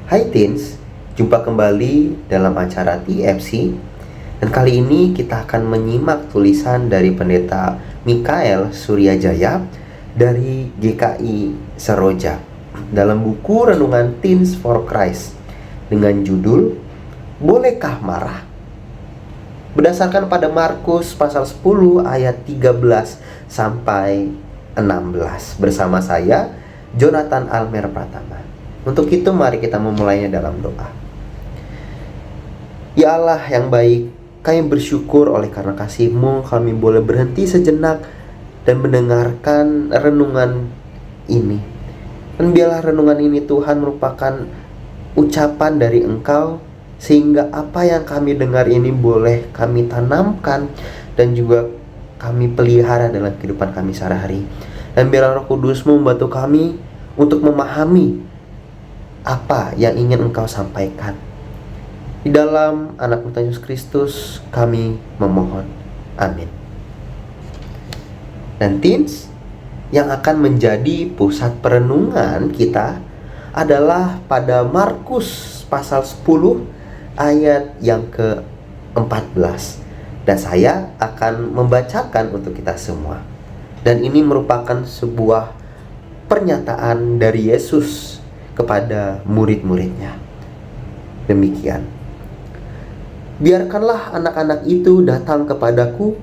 Hai Teens, jumpa kembali dalam acara TFC. Dan kali ini kita akan menyimak tulisan dari Pendeta Mikael Suryajaya dari GKI Seroja dalam buku Renungan Teens for Christ dengan judul Bolehkah Marah? Berdasarkan pada Markus pasal 10 ayat 13 sampai 16 bersama saya, Jonathan Almer Pratama. Untuk itu mari kita memulainya dalam doa. Ya Allah yang baik, kami bersyukur oleh karena kasih-Mu kami boleh berhenti sejenak dan mendengarkan renungan ini. Dan biarlah renungan ini Tuhan merupakan ucapan dari Engkau, sehingga apa yang kami dengar ini boleh kami tanamkan dan juga kami pelihara dalam kehidupan kami sehari-hari. Dan biarlah Roh Kudus-Mu membantu kami untuk memahami apa yang ingin Engkau sampaikan. Di dalam anak-Mu Tuhan Yesus Kristus kami memohon. Amin. Dan teens, yang akan menjadi pusat perenungan kita adalah pada Markus pasal 10 ayat yang ke-14. Dan saya akan membacakan untuk kita semua. Dan ini merupakan sebuah pernyataan dari Yesus kepada murid-muridnya. Demikian. Biarkanlah anak-anak itu datang kepadaku,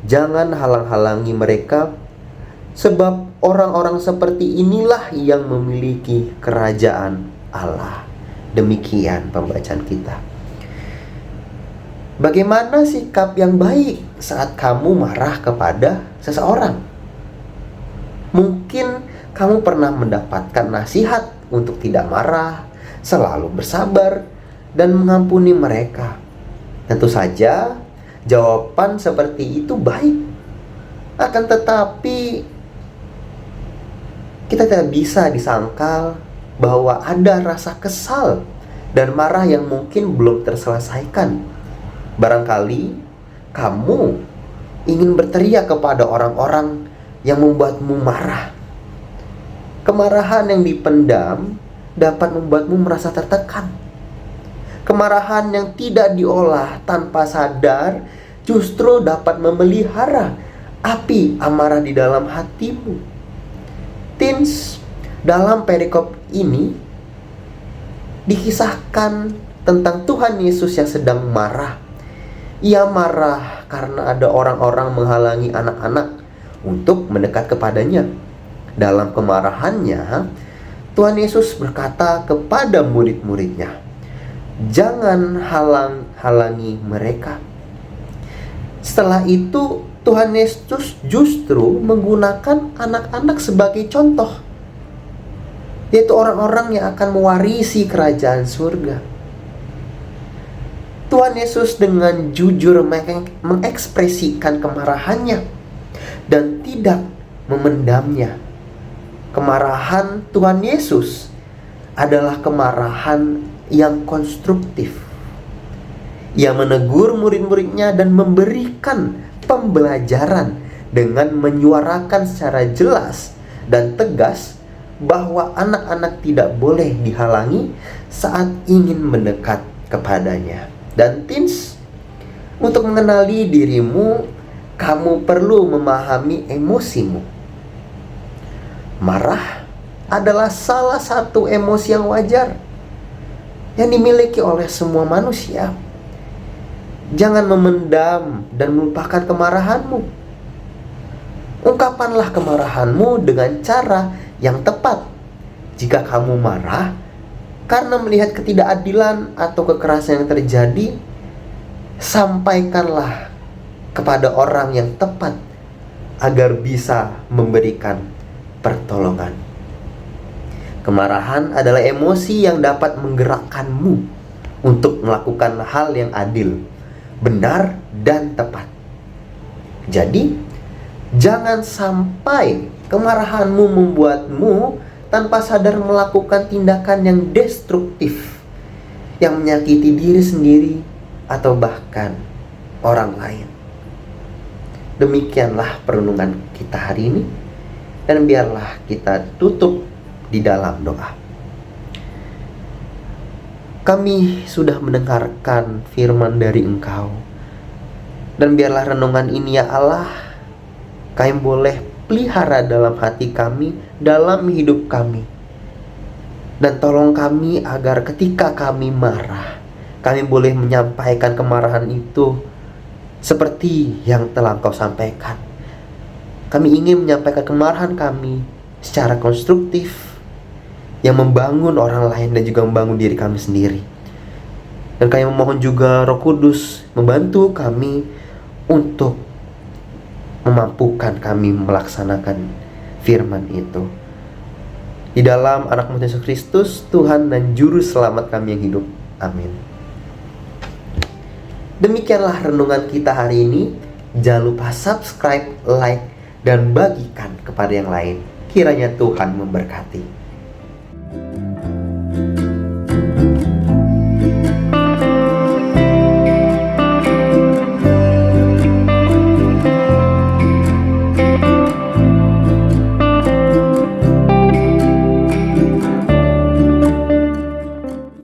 jangan halang-halangi mereka, sebab orang-orang seperti inilah yang memiliki kerajaan Allah. Demikian pembacaan kita. Bagaimana sikap yang baik saat kamu marah kepada seseorang? Mungkin kamu pernah mendapatkan nasihat untuk tidak marah, selalu bersabar, dan mengampuni mereka. Tentu saja, jawaban seperti itu baik. Akan tetapi, kita tidak bisa disangkal bahwa ada rasa kesal dan marah yang mungkin belum terselesaikan. Barangkali, kamu ingin berteriak kepada orang-orang yang membuatmu marah. Kemarahan yang dipendam dapat membuatmu merasa tertekan. Kemarahan yang tidak diolah tanpa sadar justru dapat memelihara api amarah di dalam hatimu. Teens, dalam perikop ini dikisahkan tentang Tuhan Yesus yang sedang marah. Ia marah karena ada orang-orang menghalangi anak-anak untuk mendekat kepadanya. Dalam kemarahannya, Tuhan Yesus berkata kepada murid-muridnya, jangan halang-halangi mereka. Setelah itu, Tuhan Yesus justru menggunakan anak-anak sebagai contoh, yaitu orang-orang yang akan mewarisi kerajaan surga. Tuhan Yesus dengan jujur mengekspresikan kemarahannya dan tidak memendamnya. Kemarahan Tuhan Yesus adalah kemarahan yang konstruktif. Ia menegur murid-muridnya dan memberikan pembelajaran dengan menyuarakan secara jelas dan tegas bahwa anak-anak tidak boleh dihalangi saat ingin mendekat kepadanya. Dan teens, untuk mengenali dirimu, kamu perlu memahami emosimu. Marah adalah salah satu emosi yang wajar yang dimiliki oleh semua manusia. Jangan memendam dan melupakan kemarahanmu. Ungkapkanlah kemarahanmu dengan cara yang tepat. Jika kamu marah karena melihat ketidakadilan atau kekerasan yang terjadi, sampaikanlah kepada orang yang tepat agar bisa memberikan pertolongan. Kemarahan adalah emosi yang dapat menggerakkanmu untuk melakukan hal yang adil, benar, dan tepat. Jadi, jangan sampai kemarahanmu membuatmu tanpa sadar melakukan tindakan yang destruktif, yang menyakiti diri sendiri atau bahkan orang lain. Demikianlah perenungan kita hari ini. Dan biarlah kita tutup di dalam doa. Kami sudah mendengarkan firman dari Engkau. Dan biarlah renungan ini ya Allah, kami boleh pelihara dalam hati kami, dalam hidup kami. Dan tolong kami agar ketika kami marah, kami boleh menyampaikan kemarahan itu seperti yang telah Engkau sampaikan. Kami ingin menyampaikan kemarahan kami secara konstruktif, yang membangun orang lain dan juga membangun diri kami sendiri. Dan kami memohon juga Roh Kudus membantu kami untuk memampukan kami melaksanakan firman itu. Di dalam anak-Mu Yesus Kristus, Tuhan dan Juru Selamat kami yang hidup. Amin. Demikianlah renungan kita hari ini. Jangan lupa subscribe, like, dan bagikan kepada yang lain. Kiranya Tuhan memberkati.